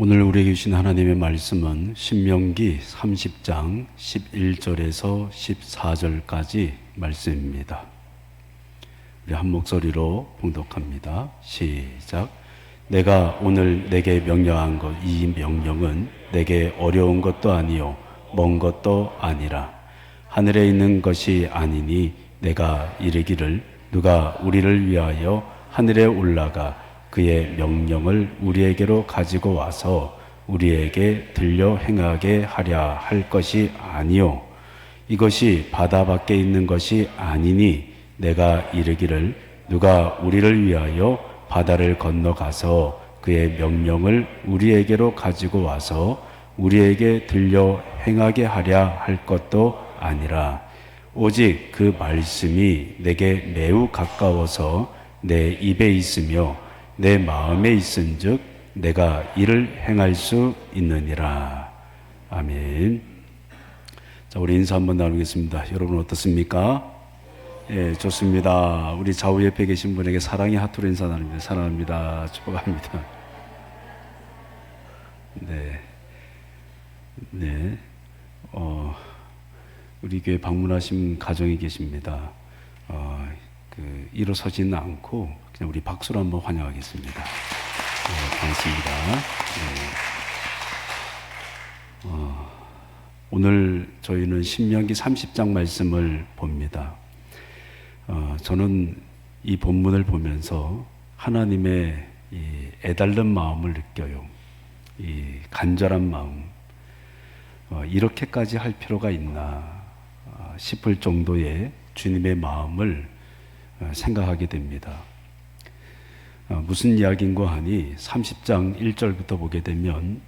오늘 우리에게 주신 하나님의 말씀은 신명기 30장 11절에서 14절까지 말씀입니다. 우리 한 목소리로 봉독합니다. 시작. 내가 오늘 내게 명령한 것, 이 명령은 내게 어려운 것도 아니요 먼 것도 아니라 하늘에 있는 것이 아니니 내가 이르기를 누가 우리를 위하여 하늘에 올라가 그의 명령을 우리에게로 가지고 와서 우리에게 들려 행하게 하랴 할 것이 아니요 이것이 바다 밖에 있는 것이 아니니 내가 이르기를 누가 우리를 위하여 바다를 건너가서 그의 명령을 우리에게로 가지고 와서 우리에게 들려 행하게 하랴 할 것도 아니라 오직 그 말씀이 내게 매우 가까워서 내 입에 있으며 내 마음에 있은즉 내가 이를 행할 수 있느니라. 아멘. 자, 우리 인사 한번 나누겠습니다. 여러분 어떻습니까? 예, 좋습니다. 우리 좌우 옆에 계신 분에게 사랑의 하트로 인사 나눕니다. 사랑합니다. 축복합니다. 네. 우리 교회 방문하신 가정이 계십니다. 일어서지는 않고 그냥 우리 박수로 한번 환영하겠습니다. 네, 반갑습니다. 네. 오늘 저희는 신명기 30장 말씀을 봅니다. 저는 이 본문을 보면서 하나님의 이 애달른 마음을 느껴요. 이 간절한 마음. 이렇게까지 할 필요가 있나 싶을 정도의 주님의 마음을 생각하게 됩니다. 무슨 이야기인가 하니 30장 1절부터 보게 되면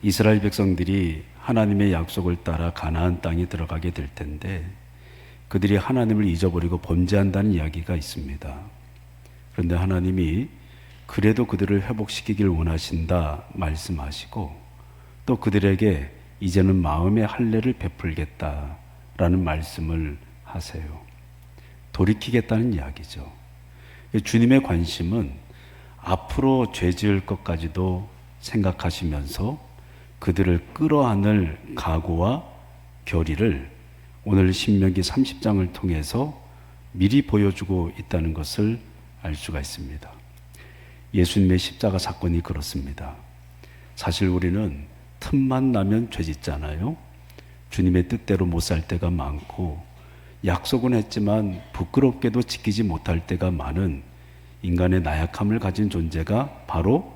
이스라엘 백성들이 하나님의 약속을 따라 가나안 땅에 들어가게 될 텐데 그들이 하나님을 잊어버리고 범죄한다는 이야기가 있습니다. 그런데 하나님이 그래도 그들을 회복시키길 원하신다 말씀하시고 또 그들에게 이제는 마음의 할례를 베풀겠다라는 말씀을 하세요. 돌이키겠다는 이야기죠. 주님의 관심은 앞으로 죄 지을 것까지도 생각하시면서 그들을 끌어안을 각오와 결의를 오늘 신명기 30장을 통해서 미리 보여주고 있다는 것을 알 수가 있습니다. 예수님의 십자가 사건이 그렇습니다. 사실 우리는 틈만 나면 죄 짓잖아요. 주님의 뜻대로 못 살 때가 많고 약속은 했지만 부끄럽게도 지키지 못할 때가 많은 인간의 나약함을 가진 존재가 바로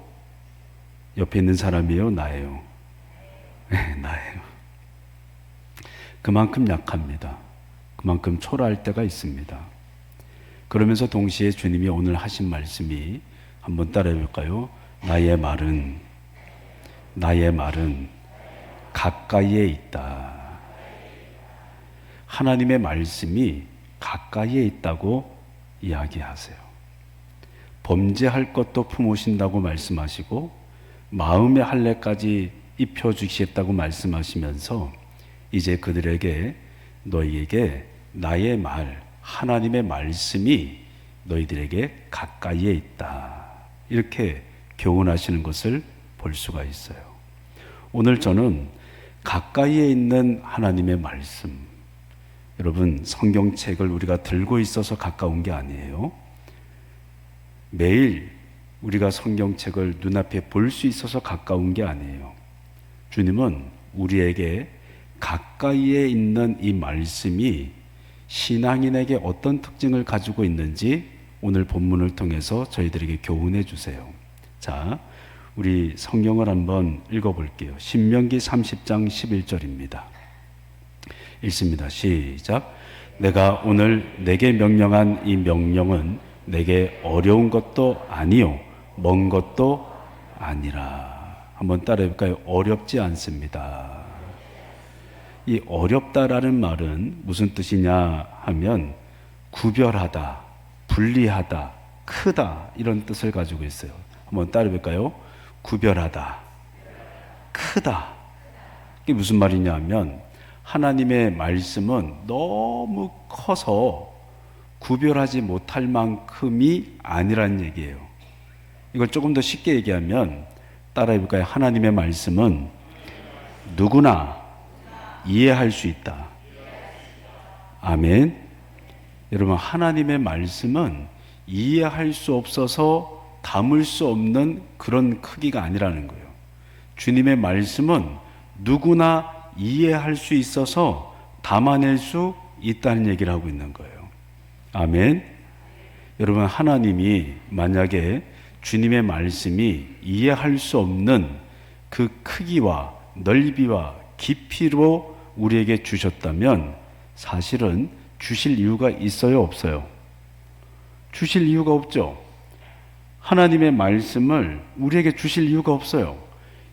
옆에 있는 사람이에요? 나예요? 네, 나예요. 그만큼 약합니다. 그만큼 초라할 때가 있습니다. 그러면서 동시에 주님이 오늘 하신 말씀이 한번 따라해 볼까요? 나의 말은 가까이에 있다. 하나님의 말씀이 가까이에 있다고 이야기하세요. 범죄할 것도 품으신다고 말씀하시고 마음의 할례까지 입혀주시겠다고 말씀하시면서 이제 그들에게 너희에게 나의 말, 하나님의 말씀이 너희들에게 가까이에 있다. 이렇게 교훈하시는 것을 볼 수가 있어요. 오늘 저는 가까이에 있는 하나님의 말씀, 여러분 성경책을 우리가 들고 있어서 가까운 게 아니에요. 매일 우리가 성경책을 눈앞에 볼 수 있어서 가까운 게 아니에요. 주님은 우리에게 가까이에 있는 이 말씀이 신앙인에게 어떤 특징을 가지고 있는지 오늘 본문을 통해서 저희들에게 교훈해 주세요. 자, 우리 성경을 한번 읽어볼게요. 신명기 30장 11절입니다. 읽습니다. 시작. 내가 오늘 내게 명령한 이 명령은 내게 어려운 것도 아니요 먼 것도 아니라. 한번 따라해 볼까요? 어렵지 않습니다. 이 어렵다라는 말은 무슨 뜻이냐 하면 구별하다, 분리하다, 크다 이런 뜻을 가지고 있어요. 한번 따라해 볼까요? 구별하다, 크다. 이게 무슨 말이냐 하면 하나님의 말씀은 너무 커서 구별하지 못할 만큼이 아니란 얘기예요. 이걸 조금 더 쉽게 얘기하면 따라해볼까요? 하나님의 말씀은 누구나 이해할 수 있다. 아멘. 여러분, 하나님의 말씀은 이해할 수 없어서 담을 수 없는 그런 크기가 아니라는 거예요. 주님의 말씀은 누구나 이해할 수 있어서 담아낼 수 있다는 얘기를 하고 있는 거예요. 아멘. 여러분, 하나님이 만약에 주님의 말씀이 이해할 수 없는 그 크기와 넓이와 깊이로 우리에게 주셨다면 사실은 주실 이유가 있어요, 없어요? 주실 이유가 없죠. 하나님의 말씀을 우리에게 주실 이유가 없어요.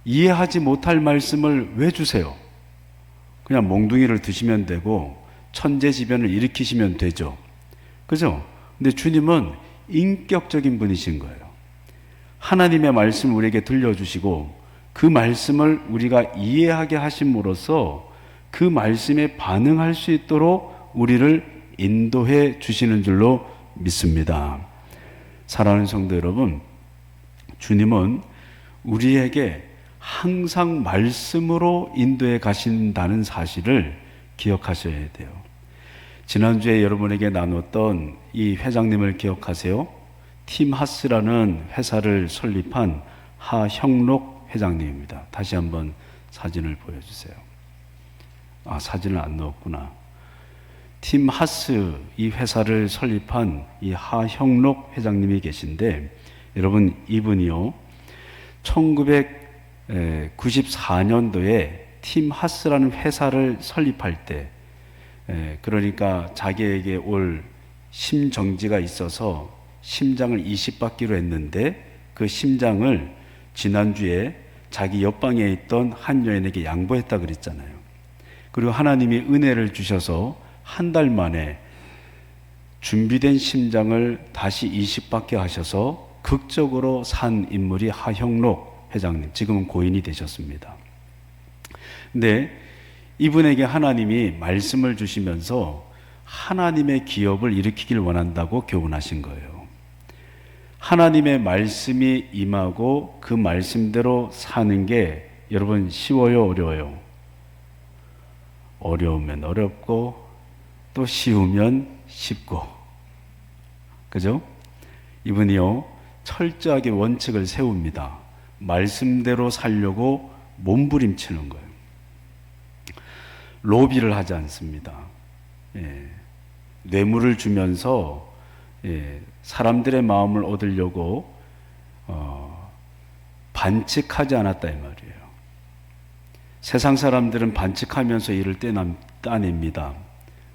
이해하지 못할 말씀을 왜 주세요? 그냥 몽둥이를 드시면 되고 천재지변을 일으키시면 되죠. 그죠? 근데 주님은 인격적인 분이신 거예요. 하나님의 말씀을 우리에게 들려주시고 그 말씀을 우리가 이해하게 하심으로써 그 말씀에 반응할 수 있도록 우리를 인도해 주시는 줄로 믿습니다. 사랑하는 성도 여러분, 주님은 우리에게 항상 말씀으로 인도해 가신다는 사실을 기억하셔야 돼요. 지난주에 여러분에게 나눴던 이 회장님을 기억하세요? 팀 하스라는 회사를 설립한 하형록 회장님입니다. 다시 한번 사진을 보여주세요. 아, 사진을 안 넣었구나. 팀 하스, 이 회사를 설립한 이 하형록 회장님이 계신데, 여러분, 이분이요, 1994년도에 팀 하스라는 회사를 설립할 때, 그러니까 자기에게 올 심정지가 있어서 심장을 이식받기로 했는데 그 심장을 지난주에 자기 옆방에 있던 한 여인에게 양보했다 그랬잖아요. 그리고 하나님이 은혜를 주셔서 한 달 만에 준비된 심장을 다시 이식받게 하셔서 극적으로 산 인물이 하형록 회장님, 지금은 고인이 되셨습니다. 근데 이분에게 하나님이 말씀을 주시면서 하나님의 기업을 일으키길 원한다고 교훈하신 거예요. 하나님의 말씀이 임하고 그 말씀대로 사는 게 여러분 쉬워요, 어려워요? 어려우면 어렵고 또 쉬우면 쉽고, 그죠? 이분이요, 철저하게 원칙을 세웁니다. 말씀대로 살려고 몸부림치는 거예요. 로비를 하지 않습니다. 뇌물을 주면서 사람들의 마음을 얻으려고 반칙하지 않았다 이 말이에요. 세상 사람들은 반칙하면서 일을 따냅니다.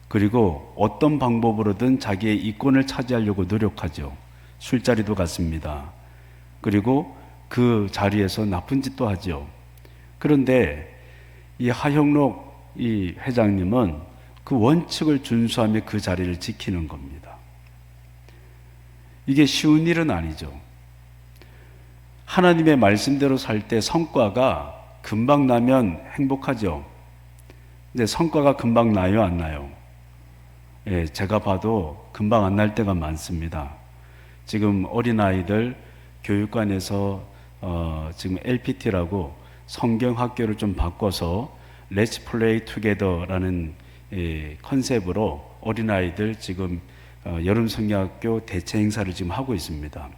그리고 어떤 방법으로든 자기의 이권을 차지하려고 노력하죠. 술자리도 갔습니다. 그리고 그 자리에서 나쁜 짓도 하죠. 그런데 이 하형록 이 회장님은 그 원칙을 준수하며 그 자리를 지키는 겁니다. 이게 쉬운 일은 아니죠. 하나님의 말씀대로 살 때 성과가 금방 나면 행복하죠. 근데 성과가 금방 나요, 안 나요? 제가 봐도 금방 안 날 때가 많습니다. 지금 어린아이들 교육관에서 지금 LPT라고 성경학교를 좀 바꿔서 Let's Play Together라는 컨셉으로 어린아이들 지금 여름 성경학교 대체 행사를 지금 하고 있습니다.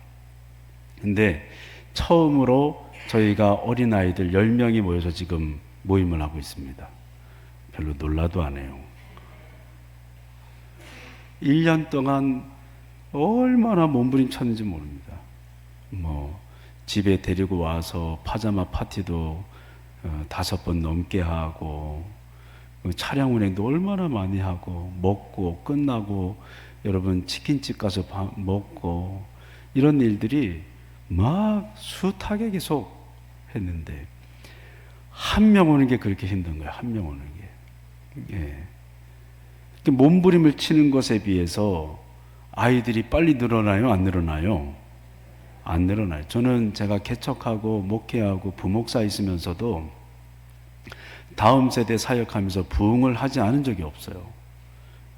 근데 처음으로 저희가 어린아이들 10명이 모여서 지금 모임을 하고 있습니다. 별로 놀라도 안 해요. 1년 동안 얼마나 몸부림쳤는지 모릅니다. 집에 데리고 와서 파자마 파티도 5번 넘게 하고, 차량 운행도 얼마나 많이 하고, 먹고 끝나고 여러분 치킨집 가서 밥 먹고, 이런 일들이 막 숱하게 계속 했는데 한 명 오는 게 그렇게 힘든 거예요. 한 명 오는 게. 몸부림을 치는 것에 비해서 아이들이 빨리 늘어나요, 안 늘어나요? 안 늘어나요. 저는 제가 개척하고 목회하고 부목사 있으면서도 다음 세대 사역하면서 부흥을 하지 않은 적이 없어요.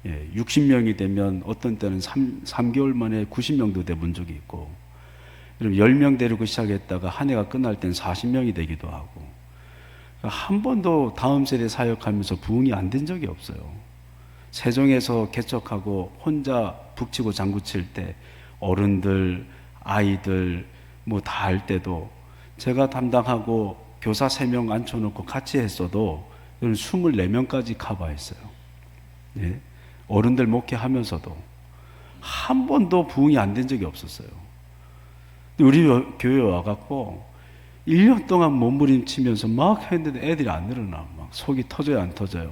60명이 되면 어떤 때는 3개월 만에 90명도 돼본 적이 있고, 그럼 10명 데리고 시작했다가 한 해가 끝날 땐 40명이 되기도 하고, 한 번도 다음 세대 사역하면서 부흥이 안 된 적이 없어요. 세종에서 개척하고 혼자 북치고 장구칠 때 어른들, 아이들 뭐 다 할 때도 제가 담당하고 교사 3명 앉혀놓고 같이 했어도 24명까지 커버했어요. 예? 어른들 목회하면서도 한 번도 부흥이 안 된 적이 없었어요. 우리 교회 와갖고 1년 동안 몸부림치면서 막 했는데 애들이 안 늘어나. 막 속이 터져요, 안 터져요?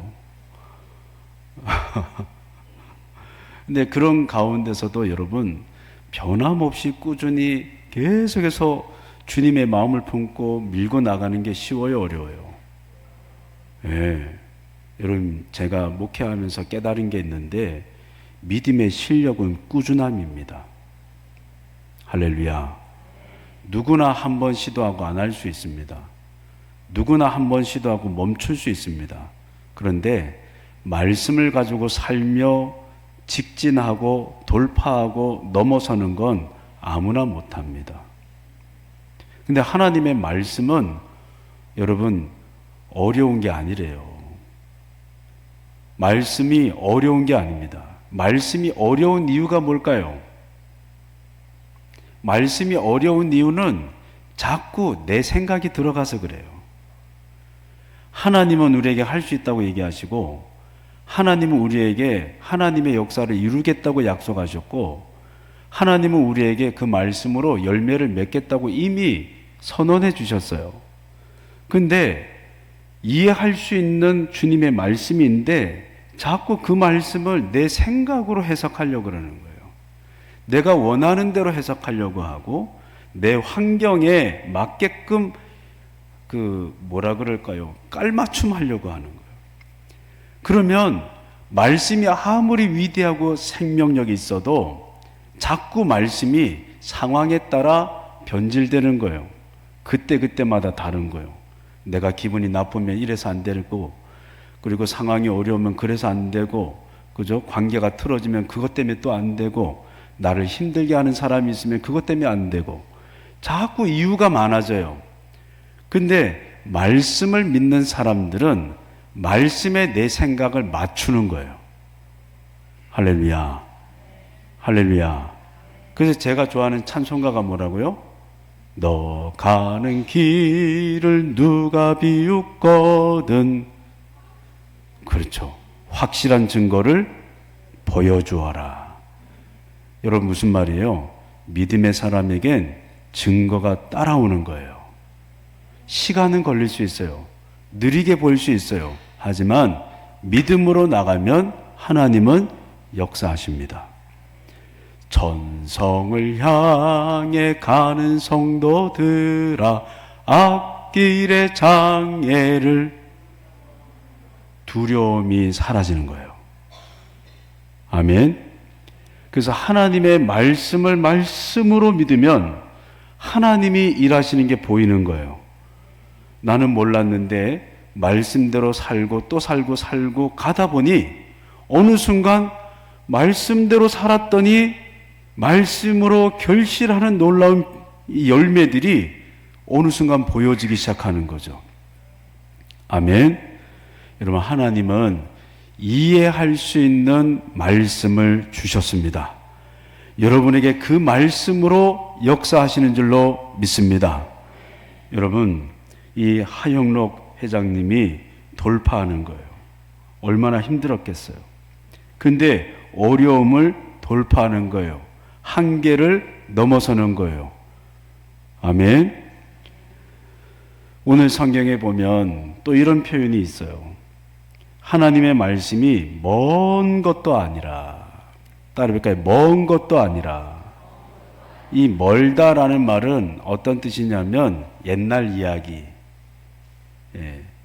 근데 그런 가운데서도 여러분 변함없이 꾸준히 계속해서 주님의 마음을 품고 밀고 나가는 게 쉬워요, 어려워요? 예. 여러분, 제가 목회하면서 깨달은 게 있는데 믿음의 실력은 꾸준함입니다. 할렐루야. 누구나 한 번 시도하고 안 할 수 있습니다. 누구나 한 번 시도하고 멈출 수 있습니다. 그런데 말씀을 가지고 살며 직진하고 돌파하고 넘어서는 건 아무나 못합니다. 근데 하나님의 말씀은 여러분 어려운 게 아니래요. 말씀이 어려운 게 아닙니다. 말씀이 어려운 이유가 뭘까요? 말씀이 어려운 이유는 자꾸 내 생각이 들어가서 그래요. 하나님은 우리에게 할 수 있다고 얘기하시고, 하나님은 우리에게 하나님의 역사를 이루겠다고 약속하셨고, 하나님은 우리에게 그 말씀으로 열매를 맺겠다고 이미 선언해 주셨어요. 근데 이해할 수 있는 주님의 말씀인데 자꾸 그 말씀을 내 생각으로 해석하려고 그러는 거예요. 내가 원하는 대로 해석하려고 하고 내 환경에 맞게끔 깔맞춤 하려고 하는 거예요. 그러면 말씀이 아무리 위대하고 생명력이 있어도 자꾸 말씀이 상황에 따라 변질되는 거예요. 그때마다 다른 거예요. 내가 기분이 나쁘면 이래서 안 되고, 그리고 상황이 어려우면 그래서 안 되고, 그죠? 관계가 틀어지면 그것 때문에 또 안 되고, 나를 힘들게 하는 사람이 있으면 그것 때문에 안 되고, 자꾸 이유가 많아져요. 근데 말씀을 믿는 사람들은 말씀에 내 생각을 맞추는 거예요. 할렐루야. 할렐루야. 그래서 제가 좋아하는 찬송가가 뭐라고요? 너 가는 길을 누가 비웃거든. 그렇죠. 확실한 증거를 보여주어라. 여러분, 무슨 말이에요? 믿음의 사람에겐 증거가 따라오는 거예요. 시간은 걸릴 수 있어요. 느리게 보일 수 있어요. 하지만 믿음으로 나가면 하나님은 역사하십니다. 전성을 향해 가는 성도들아, 앞길의 장애를, 두려움이 사라지는 거예요. 아멘. 그래서 하나님의 말씀을 말씀으로 믿으면 하나님이 일하시는 게 보이는 거예요. 나는 몰랐는데 말씀대로 살고 또 살고 가다 보니 어느 순간 말씀대로 살았더니 말씀으로 결실하는 놀라운 열매들이 어느 순간 보여지기 시작하는 거죠. 아멘. 여러분, 하나님은 이해할 수 있는 말씀을 주셨습니다. 여러분에게 그 말씀으로 역사하시는 줄로 믿습니다. 여러분, 이 하영록 회장님이 돌파하는 거예요. 얼마나 힘들었겠어요. 근데 어려움을 돌파하는 거예요. 한계를 넘어서는 거예요. 아멘. 오늘 성경에 보면 또 이런 표현이 있어요. 하나님의 말씀이 먼 것도 아니라, 따라해볼까요? 먼 것도 아니라. 이 멀다라는 말은 어떤 뜻이냐면 옛날 이야기,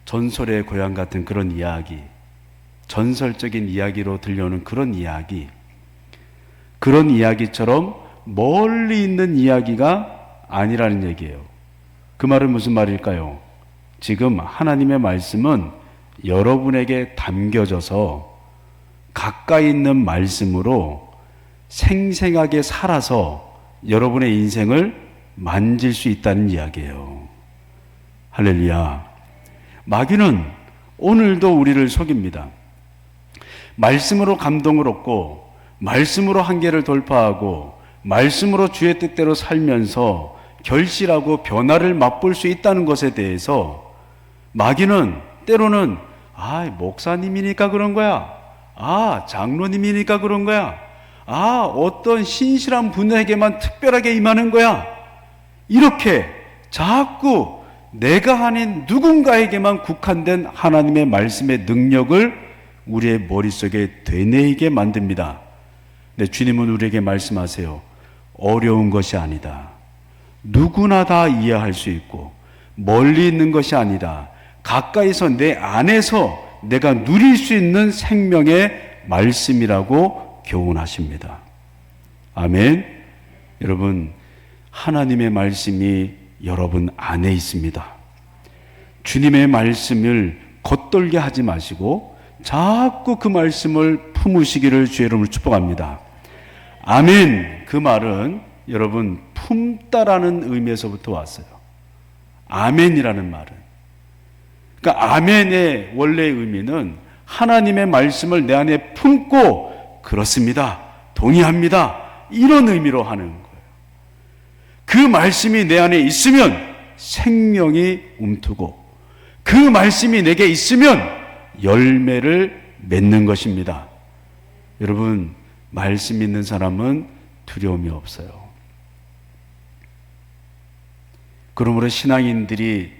전설의 고향 같은 그런 이야기, 전설적인 이야기로 들려오는 그런 이야기, 그런 이야기처럼 멀리 있는 이야기가 아니라는 얘기예요. 그 말은 무슨 말일까요? 지금 하나님의 말씀은 여러분에게 담겨져서 가까이 있는 말씀으로 생생하게 살아서 여러분의 인생을 만질 수 있다는 이야기예요. 할렐루야. 마귀는 오늘도 우리를 속입니다. 말씀으로 감동을 얻고 말씀으로 한계를 돌파하고 말씀으로 주의 뜻대로 살면서 결실하고 변화를 맛볼 수 있다는 것에 대해서 마귀는 때로는 목사님이니까 그런 거야. 장로님이니까 그런 거야. 어떤 신실한 분에게만 특별하게 임하는 거야. 이렇게 자꾸 내가 아닌 누군가에게만 국한된 하나님의 말씀의 능력을 우리의 머릿속에 되뇌이게 만듭니다. 근데 주님은 우리에게 말씀하세요. 어려운 것이 아니다. 누구나 다 이해할 수 있고 멀리 있는 것이 아니다. 가까이서 내 안에서 내가 누릴 수 있는 생명의 말씀이라고 교훈하십니다. 아멘. 여러분, 하나님의 말씀이 여러분 안에 있습니다. 주님의 말씀을 겉돌게 하지 마시고 자꾸 그 말씀을 품으시기를 주의 이름으로 축복합니다. 아멘. 그 말은 여러분 품다라는 의미에서부터 왔어요. 아멘이라는 말은. 그러니까 아멘의 원래의 의미는 하나님의 말씀을 내 안에 품고 그렇습니다. 동의합니다. 이런 의미로 하는 거예요. 그 말씀이 내 안에 있으면 생명이 움트고 그 말씀이 내게 있으면 열매를 맺는 것입니다. 여러분, 말씀 있는 사람은 두려움이 없어요. 그러므로 신앙인들이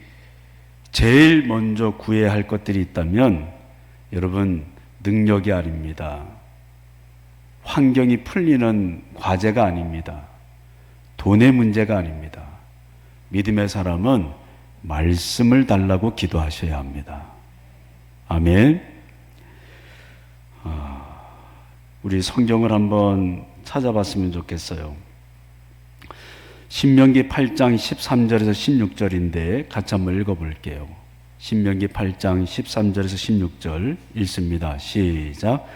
제일 먼저 구해야 할 것들이 있다면 여러분, 능력이 아닙니다. 환경이 풀리는 과제가 아닙니다. 돈의 문제가 아닙니다. 믿음의 사람은 말씀을 달라고 기도하셔야 합니다. 아멘. 우리 성경을 한번 찾아봤으면 좋겠어요. 신명기 8장 13절에서 16절인데 같이 한번 읽어볼게요. 신명기 8장 13절에서 16절 읽습니다. 시작.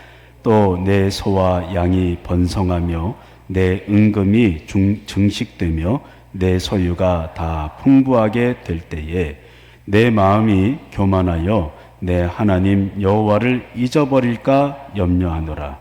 또 내 소와 양이 번성하며 내 은금이 증식되며 내 소유가 다 풍부하게 될 때에 내 마음이 교만하여 내 하나님 여호와를 잊어버릴까 염려하노라.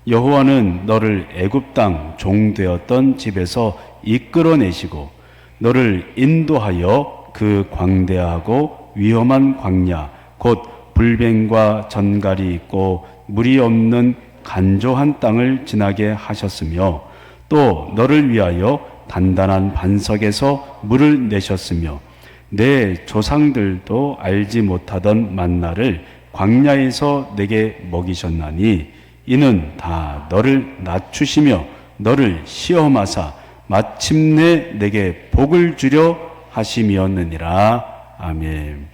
여호와는 너를 애굽 땅 종되었던 집에서 이끌어내시고 너를 인도하여 그 광대하고 위험한 광야 곧 불뱀과 전갈이 있고 물이 없는 간조한 땅을 지나게 하셨으며 또 너를 위하여 단단한 반석에서 물을 내셨으며 내 조상들도 알지 못하던 만나를 광야에서 내게 먹이셨나니 이는 다 너를 낮추시며 너를 시험하사 마침내 내게 복을 주려 하심이었느니라. 아멘.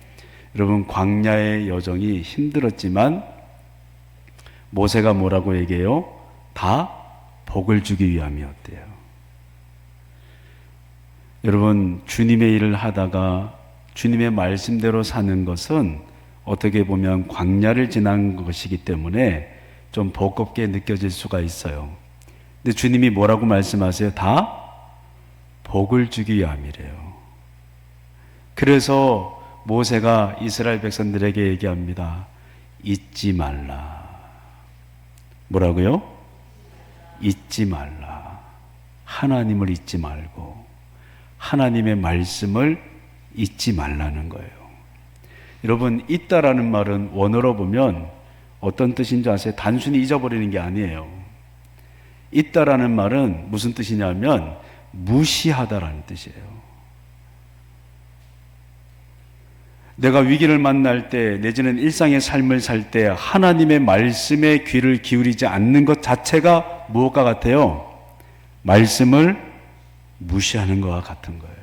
여러분, 광야의 여정이 힘들었지만 모세가 뭐라고 얘기해요? 다 복을 주기 위함이었대요. 여러분, 주님의 일을 하다가 주님의 말씀대로 사는 것은 어떻게 보면 광야를 지난 것이기 때문에 좀 버겁게 느껴질 수가 있어요. 근데 주님이 뭐라고 말씀하세요? 다 복을 주기 위함이래요. 그래서 모세가 이스라엘 백성들에게 얘기합니다. 잊지 말라. 뭐라고요? 잊지 말라. 하나님을 잊지 말고 하나님의 말씀을 잊지 말라는 거예요. 여러분, 잊다라는 말은 원어로 보면 어떤 뜻인지 아세요? 단순히 잊어버리는 게 아니에요. 잊다라는 말은 무슨 뜻이냐면 무시하다라는 뜻이에요. 내가 위기를 만날 때 내지는 일상의 삶을 살 때 하나님의 말씀에 귀를 기울이지 않는 것 자체가 무엇과 같아요? 말씀을 무시하는 것과 같은 거예요.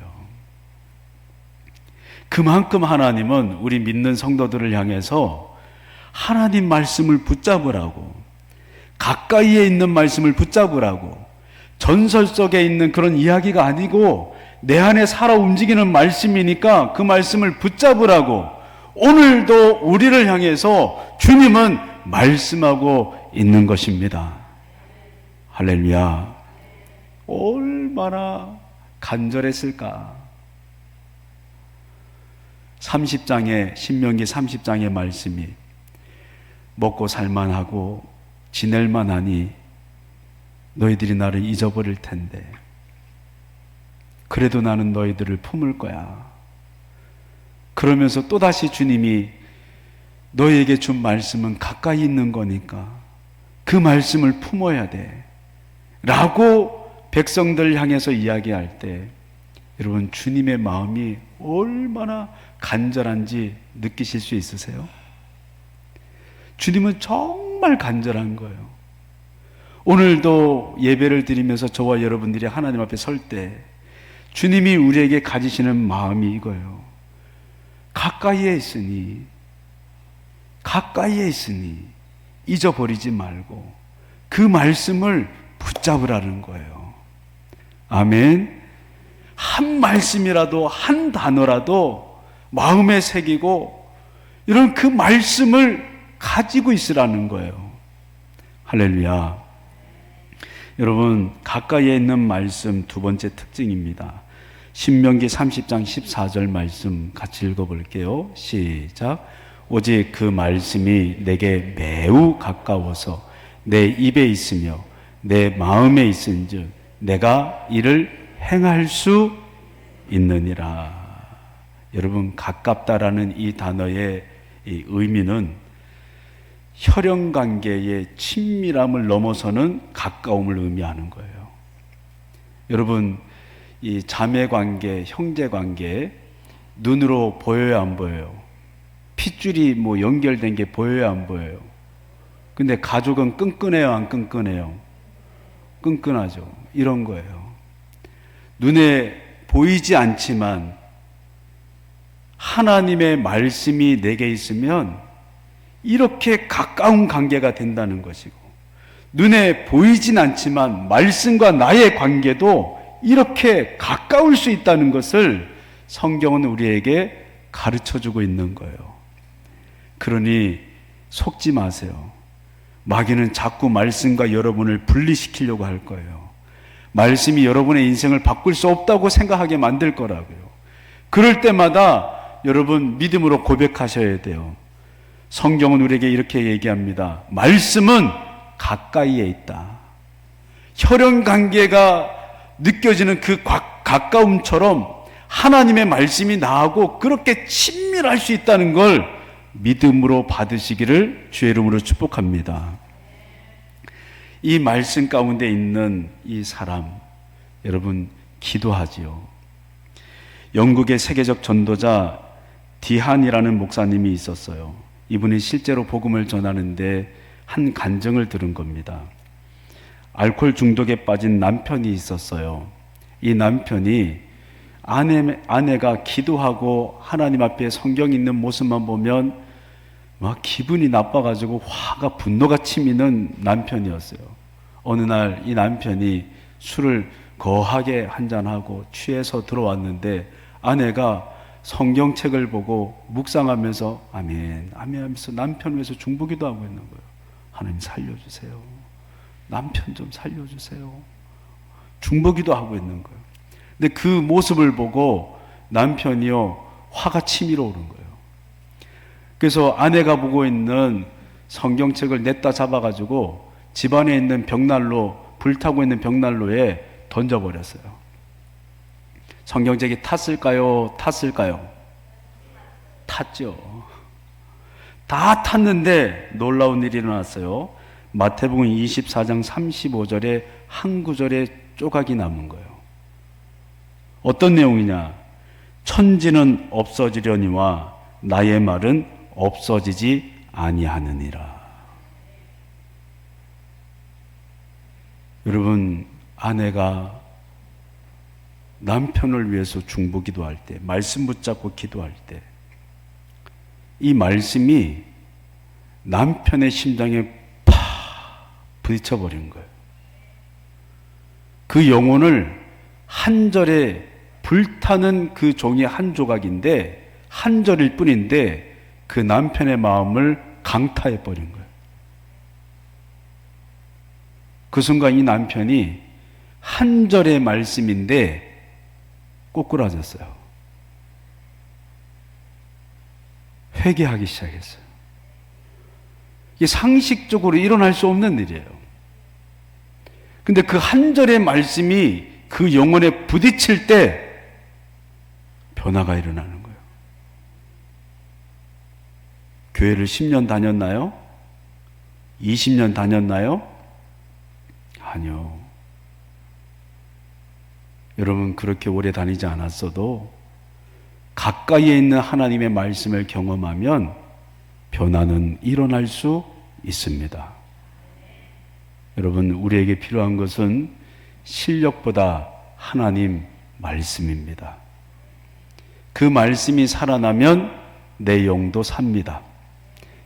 그만큼 하나님은 우리 믿는 성도들을 향해서 하나님 말씀을 붙잡으라고, 가까이에 있는 말씀을 붙잡으라고, 전설 속에 있는 그런 이야기가 아니고 내 안에 살아 움직이는 말씀이니까 그 말씀을 붙잡으라고 오늘도 우리를 향해서 주님은 말씀하고 있는 것입니다. 할렐루야. 얼마나 간절했을까? 30장의 신명기 30장의 말씀이 먹고 살만하고 지낼만하니 너희들이 나를 잊어버릴 텐데 그래도 나는 너희들을 품을 거야. 그러면서 또다시 주님이 너희에게 준 말씀은 가까이 있는 거니까 그 말씀을 품어야 돼 라고 백성들 향해서 이야기할 때 여러분 주님의 마음이 얼마나 간절한지 느끼실 수 있으세요? 주님은 정말 간절한 거예요. 오늘도 예배를 드리면서 저와 여러분들이 하나님 앞에 설 때 주님이 우리에게 가지시는 마음이 이거예요. 가까이에 있으니 잊어버리지 말고 그 말씀을 붙잡으라는 거예요. 아멘. 한 말씀이라도 한 단어라도 마음에 새기고 이런 그 말씀을 가지고 있으라는 거예요. 할렐루야. 여러분 가까이에 있는 말씀 두 번째 특징입니다. 신명기 30장 14절 말씀 같이 읽어볼게요. 시작. 오직 그 말씀이 내게 매우 가까워서 내 입에 있으며 내 마음에 있은즉 내가 이를 행할 수 있느니라. 여러분 가깝다라는 이 단어의 이 의미는 혈연관계의 친밀함을 넘어서는 가까움을 의미하는 거예요. 여러분 이 자매관계, 형제관계 눈으로 보여요 안 보여요? 핏줄이 연결된 게 보여요 안 보여요? 근데 가족은 끈끈해요 안 끈끈해요? 끈끈하죠. 이런 거예요. 눈에 보이지 않지만 하나님의 말씀이 내게 있으면 이렇게 가까운 관계가 된다는 것이고, 눈에 보이진 않지만 말씀과 나의 관계도 이렇게 가까울 수 있다는 것을 성경은 우리에게 가르쳐주고 있는 거예요. 그러니 속지 마세요. 마귀는 자꾸 말씀과 여러분을 분리시키려고 할 거예요. 말씀이 여러분의 인생을 바꿀 수 없다고 생각하게 만들 거라고요. 그럴 때마다 여러분 믿음으로 고백하셔야 돼요. 성경은 우리에게 이렇게 얘기합니다. 말씀은 가까이에 있다. 혈연관계가 느껴지는 그 가까움처럼 하나님의 말씀이 나하고 그렇게 친밀할 수 있다는 걸 믿음으로 받으시기를 주의 이름으로 축복합니다. 이 말씀 가운데 있는 이 사람, 여러분 기도하지요. 영국의 세계적 전도자 디한이라는 목사님이 있었어요. 이분이 실제로 복음을 전하는데 한 간증을 들은 겁니다. 알코올 중독에 빠진 남편이 있었어요. 이 남편이 아내가 기도하고 하나님 앞에 성경 읽는 모습만 보면 막 기분이 나빠가지고 분노가 치미는 남편이었어요. 어느 날 이 남편이 술을 거하게 한잔하고 취해서 들어왔는데 아내가 성경책을 보고 묵상하면서 아멘, 아멘 하면서 남편 위해서 중보기도 하고 있는 거예요. 하나님 살려주세요. 남편 좀 살려주세요. 중보기도 하고 있는 거예요. 근데 그 모습을 보고 남편이요 화가 치밀어 오른 거예요. 그래서 아내가 보고 있는 성경책을 냈다 잡아가지고 집안에 있는 벽난로, 불타고 있는 벽난로에 던져버렸어요. 성경책이 탔을까요? 탔죠. 다 탔는데 놀라운 일이 일어났어요. 마태복음 24장 35절에 한 구절에 조각이 남은 거예요. 어떤 내용이냐? 천지는 없어지려니와 나의 말은 없어지지 아니하느니라. 여러분, 아내가 남편을 위해서 중보기도할 때, 말씀 붙잡고 기도할 때, 이 말씀이 남편의 심장에 팍 부딪혀버린 거예요. 그 영혼을 한 절에 불타는 그 종이 한 조각인데, 한 절일 뿐인데 그 남편의 마음을 강타해버린 거예요. 그 순간 이 남편이 한 절의 말씀인데 꼬꾸라졌어요. 회개하기 시작했어요. 이게 상식적으로 일어날 수 없는 일이에요. 근데 그 한 절의 말씀이 그 영혼에 부딪힐 때 변화가 일어나는 거예요. 교회를 10년 다녔나요? 20년 다녔나요? 아니요. 여러분, 그렇게 오래 다니지 않았어도 가까이에 있는 하나님의 말씀을 경험하면 변화는 일어날 수 있습니다. 여러분, 우리에게 필요한 것은 실력보다 하나님 말씀입니다. 그 말씀이 살아나면 내 영도 삽니다.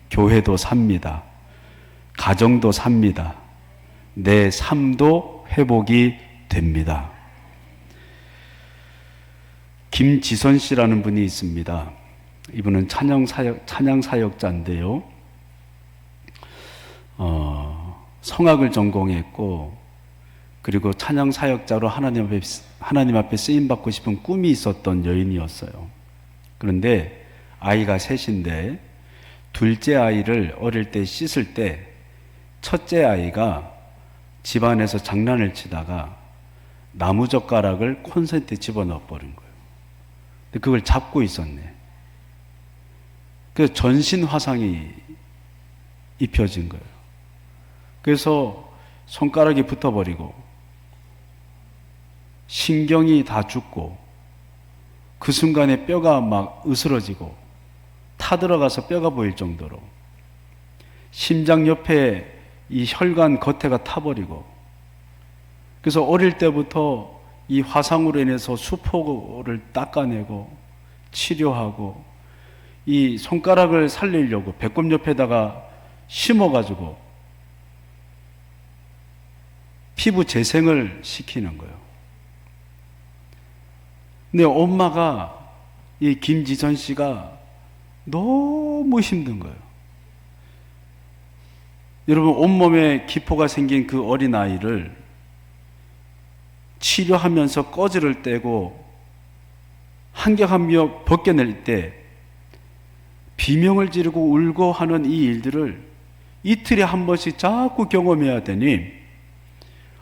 교회도 삽니다. 가정도 삽니다. 내 삶도 회복이 됩니다. 김지선 씨라는 분이 있습니다. 이분은 찬양 사역자인데요. 성악을 전공했고, 그리고 찬양 사역자로 하나님 앞에 쓰임 받고 싶은 꿈이 있었던 여인이었어요. 그런데 아이가 셋인데 둘째 아이를 어릴 때 씻을 때 첫째 아이가 집안에서 장난을 치다가 나무젓가락을 콘센트에 집어넣어 버린 거예요. 근데 그걸 잡고 있었네. 그래서 전신 화상이 입혀진 거예요. 그래서 손가락이 붙어버리고 신경이 다 죽고 그 순간에 뼈가 막 으스러지고 타들어가서 뼈가 보일 정도로 심장 옆에 이 혈관 겉에가 타버리고, 그래서 어릴 때부터 이 화상으로 인해서 수포를 닦아내고 치료하고 이 손가락을 살리려고 배꼽 옆에다가 심어가지고 피부 재생을 시키는 거예요. 근데 엄마가, 이 김지선 씨가 너무 힘든 거예요. 여러분, 온몸에 기포가 생긴 그 어린아이를 치료하면서 꺼지를 떼고 한겹한겹 벗겨낼 때 비명을 지르고 울고 하는 이 일들을 이틀에 한 번씩 자꾸 경험해야 되니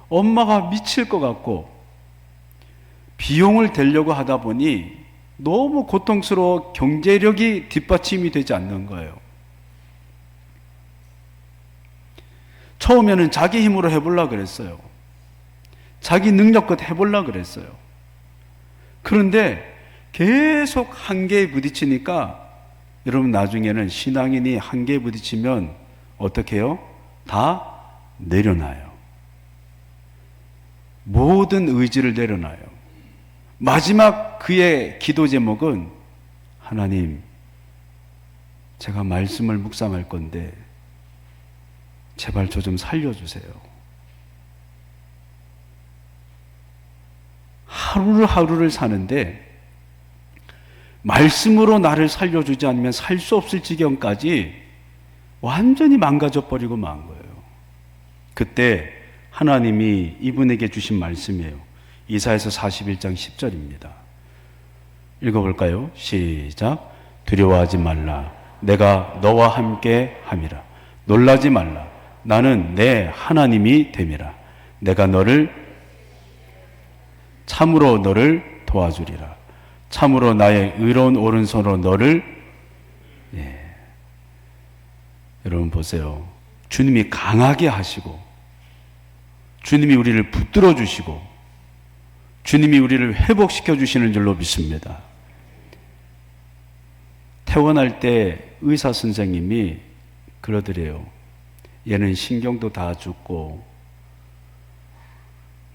엄마가 미칠 것 같고 비용을 대려고 하다 보니 너무 고통스러워 경제력이 뒷받침이 되지 않는 거예요. 처음에는 자기 힘으로 해보려고 그랬어요. 자기 능력껏 해보려고 그랬어요. 그런데 계속 한계에 부딪히니까 여러분, 나중에는 신앙인이 한계에 부딪히면 어떻게 해요? 다 내려놔요. 모든 의지를 내려놔요. 마지막 그의 기도 제목은, 하나님, 제가 말씀을 묵상할 건데 제발 저 좀 살려주세요. 하루를 사는데 말씀으로 나를 살려주지 않으면 살 수 없을 지경까지 완전히 망가져버리고 만 거예요. 그때 하나님이 이분에게 주신 말씀이에요. 이사야서 41장 10절입니다. 읽어볼까요? 시작. 두려워하지 말라. 내가 너와 함께 함이라. 놀라지 말라. 나는 내 하나님이 됨이라. 내가 참으로 너를 도와주리라. 참으로 나의 의로운 오른손으로 너를. 여러분 보세요. 주님이 강하게 하시고, 주님이 우리를 붙들어 주시고, 주님이 우리를 회복시켜 주시는 줄로 믿습니다. 퇴원할 때 의사 선생님이 그러더래요. 얘는 신경도 다 죽고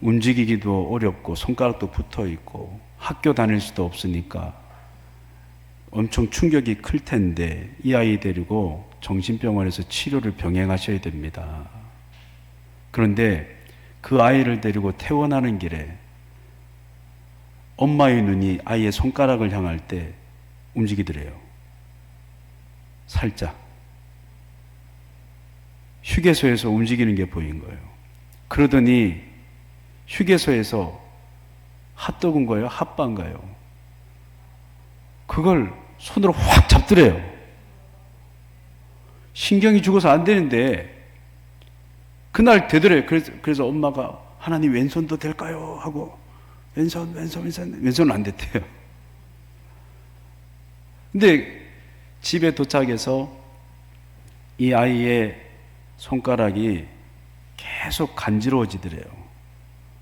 움직이기도 어렵고 손가락도 붙어 있고 학교 다닐 수도 없으니까 엄청 충격이 클 텐데 이 아이 데리고 정신병원에서 치료를 병행하셔야 됩니다. 그런데 그 아이를 데리고 퇴원하는 길에 엄마의 눈이 아이의 손가락을 향할 때 움직이더래요. 살짝. 휴게소에서 움직이는 게 보인 거예요. 그러더니 휴게소에서 핫도그인 거예요? 핫바인가요? 그걸 손으로 확 잡더래요. 신경이 죽어서 안 되는데 그날 되더래요. 그래서 엄마가 하나님 왼손도 될까요? 하고 왼손은 안 됐대요. 근데 집에 도착해서 이 아이의 손가락이 계속 간지러워지더래요.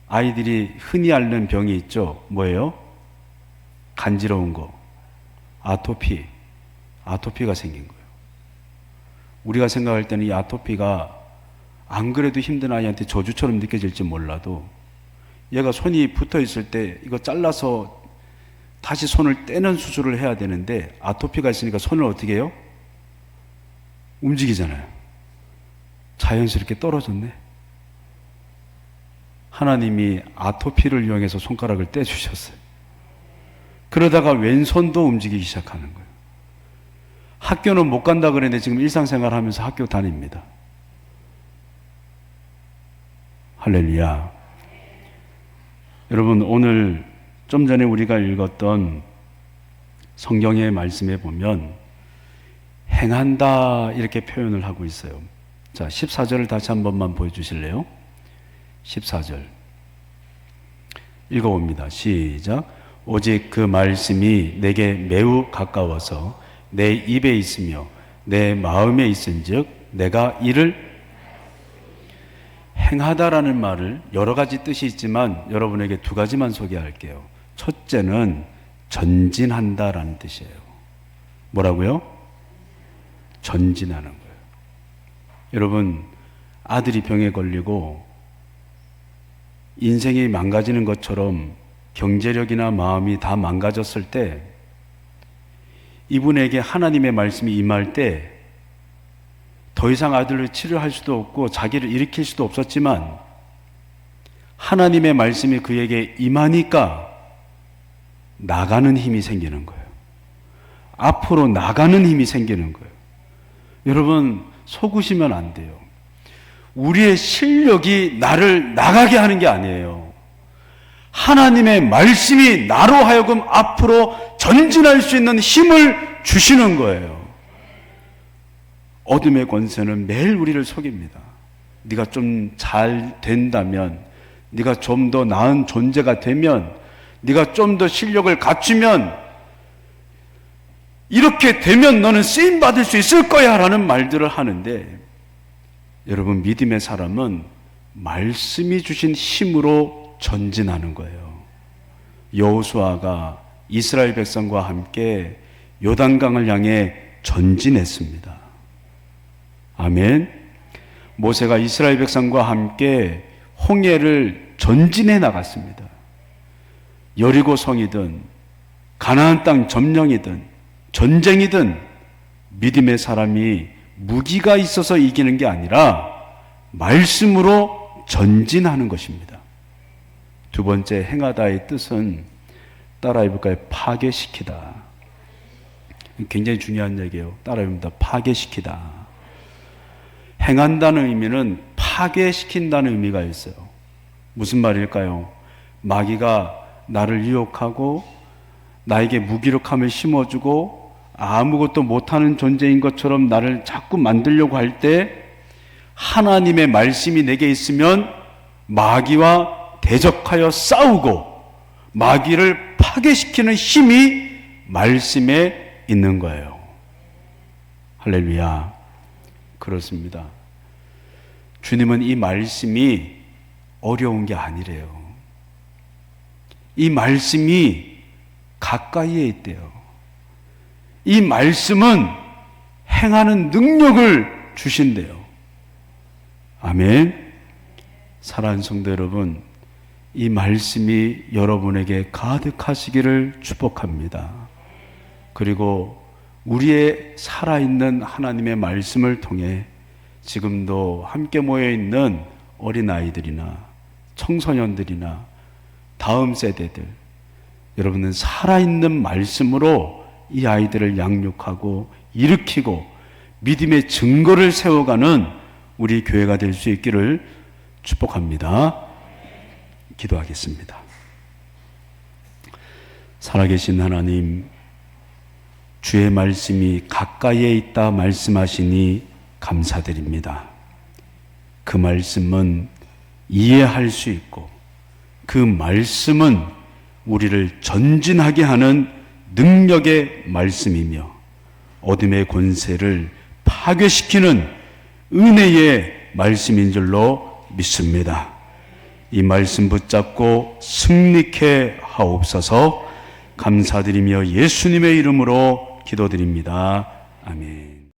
아이들이 흔히 앓는 병이 있죠. 뭐예요? 간지러운 거. 아토피가 생긴 거예요. 우리가 생각할 때는 이 아토피가 안 그래도 힘든 아이한테 저주처럼 느껴질지 몰라도 얘가 손이 붙어 있을 때 이거 잘라서 다시 손을 떼는 수술을 해야 되는데 아토피가 있으니까 손을 어떻게 해요? 움직이잖아요. 자연스럽게 떨어졌네. 하나님이 아토피를 이용해서 손가락을 떼주셨어요. 그러다가 왼손도 움직이기 시작하는 거예요. 학교는 못 간다 그랬는데 지금 일상생활 하면서 학교 다닙니다. 할렐루야. 여러분, 오늘 좀 전에 우리가 읽었던 성경의 말씀에 보면 행한다 이렇게 표현을 하고 있어요. 자, 14절을 다시 한 번만 보여주실래요? 14절 읽어봅니다. 시작. 오직 그 말씀이 내게 매우 가까워서 내 입에 있으며 내 마음에 있은즉 내가 이를 행하다라는 말을 여러 가지 뜻이 있지만 여러분에게 두 가지만 소개할게요. 첫째는 전진한다라는 뜻이에요. 뭐라고요? 전진하는 거예요. 여러분, 아들이 병에 걸리고 인생이 망가지는 것처럼 경제력이나 마음이 다 망가졌을 때 이분에게 하나님의 말씀이 임할 때 더 이상 아들을 치료할 수도 없고 자기를 일으킬 수도 없었지만 하나님의 말씀이 그에게 임하니까 나가는 힘이 생기는 거예요. 앞으로 나가는 힘이 생기는 거예요. 여러분, 속으시면 안 돼요. 우리의 실력이 나를 나가게 하는 게 아니에요. 하나님의 말씀이 나로 하여금 앞으로 전진할 수 있는 힘을 주시는 거예요. 어둠의 권세는 매일 우리를 속입니다. 네가 좀 잘 된다면, 네가 좀 더 나은 존재가 되면, 네가 좀 더 실력을 갖추면, 이렇게 되면 너는 쓰임받을 수 있을 거야 라는 말들을 하는데, 여러분, 믿음의 사람은 말씀이 주신 힘으로 전진하는 거예요. 여호수아가 이스라엘 백성과 함께 요단강을 향해 전진했습니다. 아멘. 모세가 이스라엘 백성과 함께 홍해를 전진해 나갔습니다. 여리고 성이든 가나안 땅 점령이든 전쟁이든 믿음의 사람이 무기가 있어서 이기는 게 아니라 말씀으로 전진하는 것입니다. 두 번째, 행하다의 뜻은 따라해 볼까요? 파괴시키다. 굉장히 중요한 얘기예요. 따라해 봅니다. 파괴시키다. 행한다는 의미는 파괴시킨다는 의미가 있어요. 무슨 말일까요? 마귀가 나를 유혹하고 나에게 무기력함을 심어주고 아무것도 못하는 존재인 것처럼 나를 자꾸 만들려고 할 때 하나님의 말씀이 내게 있으면 마귀와 대적하여 싸우고 마귀를 파괴시키는 힘이 말씀에 있는 거예요. 할렐루야. 그렇습니다. 주님은 이 말씀이 어려운 게 아니래요. 이 말씀이 가까이에 있대요. 이 말씀은 행하는 능력을 주신대요. 아멘. 사랑하는 성도 여러분, 이 말씀이 여러분에게 가득하시기를 축복합니다. 그리고 우리의 살아있는 하나님의 말씀을 통해 지금도 함께 모여있는 어린아이들이나 청소년들이나 다음 세대들, 여러분은 살아있는 말씀으로 이 아이들을 양육하고 일으키고 믿음의 증거를 세워가는 우리 교회가 될 수 있기를 축복합니다. 기도하겠습니다. 살아계신 하나님, 주의 말씀이 가까이에 있다 말씀하시니 감사드립니다. 그 말씀은 이해할 수 있고 그 말씀은 우리를 전진하게 하는 능력의 말씀이며 어둠의 권세를 파괴시키는 은혜의 말씀인 줄로 믿습니다. 이 말씀 붙잡고 승리케 하옵소서. 감사드리며 예수님의 이름으로 기도드립니다. 아멘.